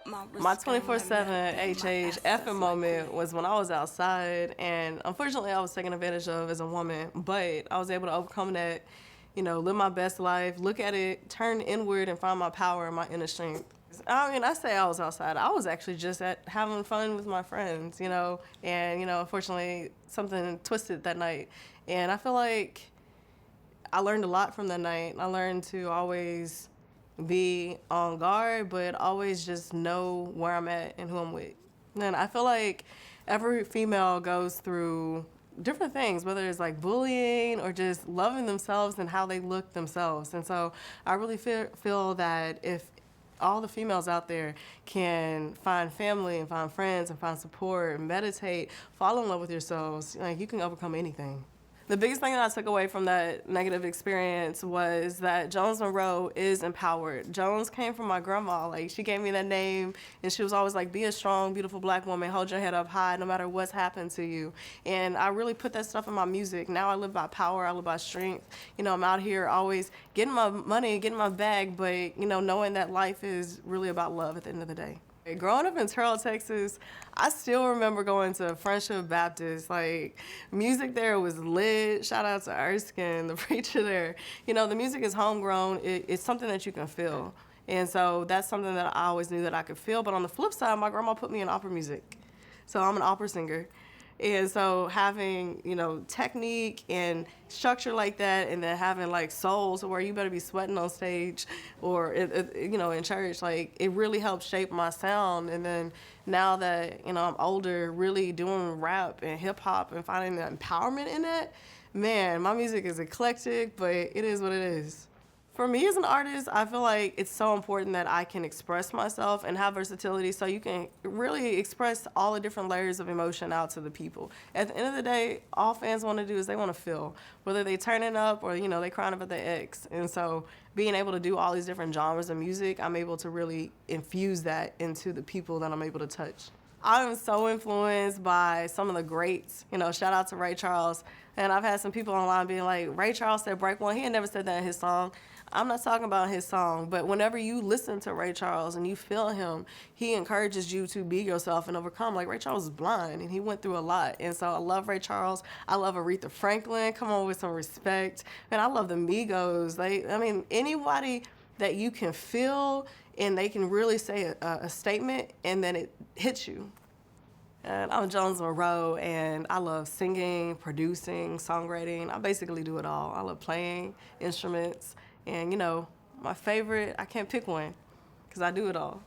My 24/7 effing moment was when I was outside, and unfortunately I was taken advantage of as a woman, but I was able to overcome that, live my best life, look at it, turn inward, and find my power and my inner strength. I mean, I say I was outside. I was actually just at having fun with my friends, and, unfortunately something twisted that night. And I feel like I learned a lot from that night. I learned to always be on guard, but always just know where I'm at and who I'm with. And I feel like every female goes through different things, whether it's like bullying or just loving themselves and how they look themselves. And so I really feel that if all the females out there can find family and find friends and find support and meditate, fall in love with yourselves, like, you can overcome anything. The biggest thing that I took away from that negative experience was that Jones Monroe is empowered. Jones came from my grandma. Like, she gave me that name, and she was always like, be a strong, beautiful black woman. Hold your head up high no matter what's happened to you. And I really put that stuff in my music. Now I live by power. I live by strength. I'm out here always getting my money, getting my bag, but, knowing that life is really about love at the end of the day. Growing up in Terrell, Texas, I still remember going to Friendship Baptist. Like, music there was lit. Shout out to Erskine, the preacher there. The music is homegrown. It's something that you can feel. And so that's something that I always knew that I could feel. But on the flip side, my grandma put me in opera music. So I'm an opera singer. And so having, technique and structure like that, and then having like soul, so where you better be sweating on stage or, in church, like, it really helped shape my sound. And then now that, I'm older, really doing rap and hip hop and finding the empowerment in that, man, my music is eclectic, but it is what it is. For me as an artist, I feel like it's so important that I can express myself and have versatility so you can really express all the different layers of emotion out to the people. At the end of the day, all fans want to do is they want to feel, whether they turning up or, they crying about their ex. And so being able to do all these different genres of music, I'm able to really infuse that into the people that I'm able to touch. I'm so influenced by some of the greats. Shout out to Ray Charles. And I've had some people online being like, Ray Charles said break one. He had never said that in his song. I'm not talking about his song, but whenever you listen to Ray Charles and you feel him, he encourages you to be yourself and overcome. Like, Ray Charles is blind and he went through a lot. And so I love Ray Charles. I love Aretha Franklin. Come on with some respect. And I love the Migos. Anybody that you can feel and they can really say a statement and then it hits you. And I'm Jones Monroe, and I love singing, producing, songwriting. I basically do it all. I love playing instruments. And, my favorite, I can't pick one because I do it all.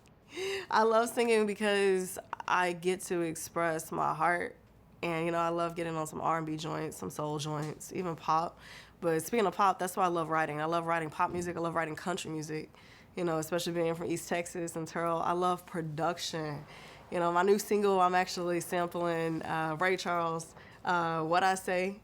I love singing because I get to express my heart. And, I love getting on some R&B joints, some soul joints, even pop. But speaking of pop, that's why I love writing. I love writing pop music. I love writing country music, especially being from East Texas and Terrell. I love production. My new single, I'm actually sampling Ray Charles, What I Say.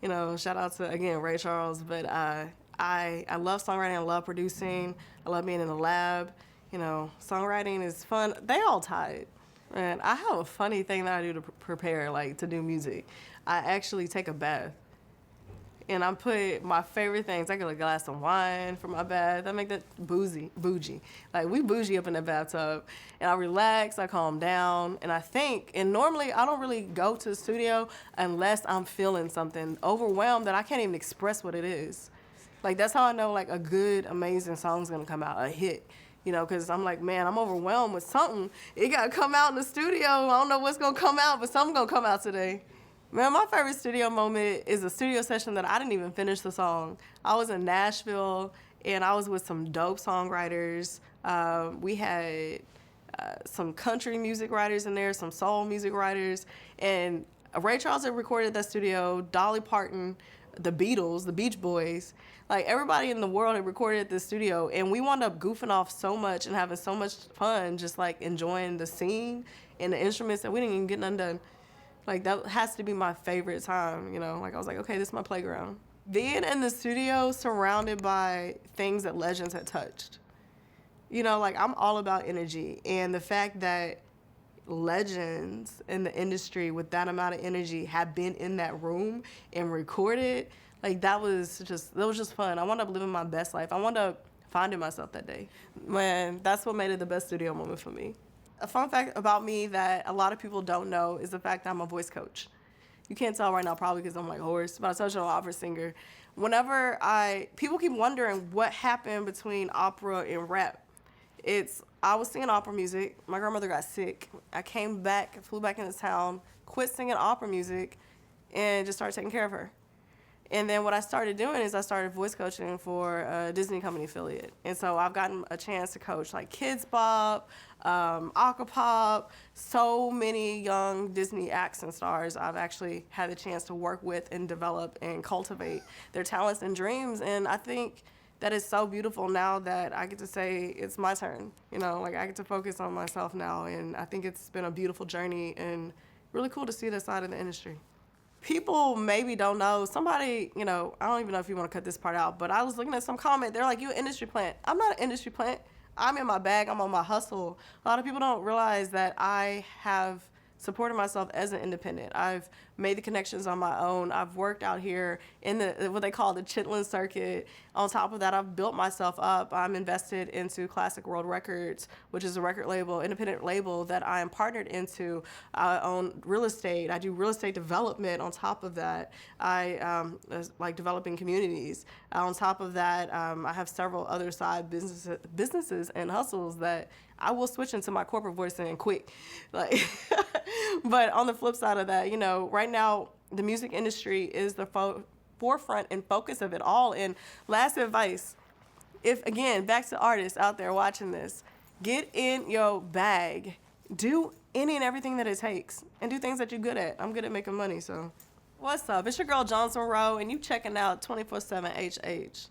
Shout out to, again, Ray Charles. But I love songwriting. I love producing. I love being in the lab. Songwriting is fun. They all tied. And I have a funny thing that I do to prepare, like, to do music. I actually take a bath. And I put my favorite things. I get a glass of wine for my bath. I make that bougie. Like, we bougie up in the bathtub. And I relax, I calm down, and I think. And normally, I don't really go to the studio unless I'm feeling something overwhelmed that I can't even express what it is. Like, that's how I know, like, a good, amazing song's gonna come out, a hit. Because I'm like, man, I'm overwhelmed with something. It got to come out in the studio. I don't know what's going to come out, but something's going to come out today. Man, my favorite studio moment is a studio session that I didn't even finish the song. I was in Nashville, and I was with some dope songwriters. We had some country music writers in there, some soul music writers. And Ray Charles had recorded that studio, Dolly Parton, the Beatles, the Beach Boys. Like, everybody in the world had recorded at the studio. And we wound up goofing off so much and having so much fun, just, like, enjoying the scene and the instruments that we didn't even get none done. Like, that has to be my favorite time, Like, I was like, okay, this is my playground. Being in the studio surrounded by things that legends had touched. Like, I'm all about energy. And the fact that legends in the industry with that amount of energy have been in that room and recorded, like, that was just fun. I wound up living my best life. I wound up finding myself that day. Man, that's what made it the best studio moment for me. a fun fact about me that a lot of people don't know is the fact that I'm a voice coach. You can't tell right now probably because I'm like hoarse, but I'm such an opera singer. People keep wondering what happened between opera and rap. I was singing opera music. My grandmother got sick. I came back, flew back into town, quit singing opera music, and just started taking care of her. And then what I started doing is I started voice coaching for a Disney company affiliate. And so I've gotten a chance to coach like Kids Bop, Aquapop, so many young Disney acts and stars I've actually had the chance to work with and develop and cultivate their talents and dreams. And I think that is so beautiful now that I get to say it's my turn. You know, like I get to focus on myself now. And I think it's been a beautiful journey and really cool to see this side of the industry. People maybe don't know. Somebody, you know, I don't even know if you want to cut this part out, but I was looking at some comment. They're like, you an industry plant. I'm not an industry plant. I'm in my bag. I'm on my hustle. A lot of people don't realize that I have supported myself as an independent. I've made the connections on my own. I've worked out here in what they call the Chitlin circuit. On top of that, I've built myself up. I'm invested into Classic World Records, which is a record label, independent label that I am partnered into. I own real estate. I do real estate development. On top of that, I like developing communities. On top of that, I have several other side businesses and hustles that I will switch into my corporate voice and quick. Like, but on the flip side of that, you know, right now the music industry is the forefront and focus of it all. And last advice, if again, back to artists out there watching this, get in your bag, do any and everything that it takes, and do things that you're good at. I'm good at making money, so. What's up? It's your girl Jones Monroe, and you checking out 24/7 HH.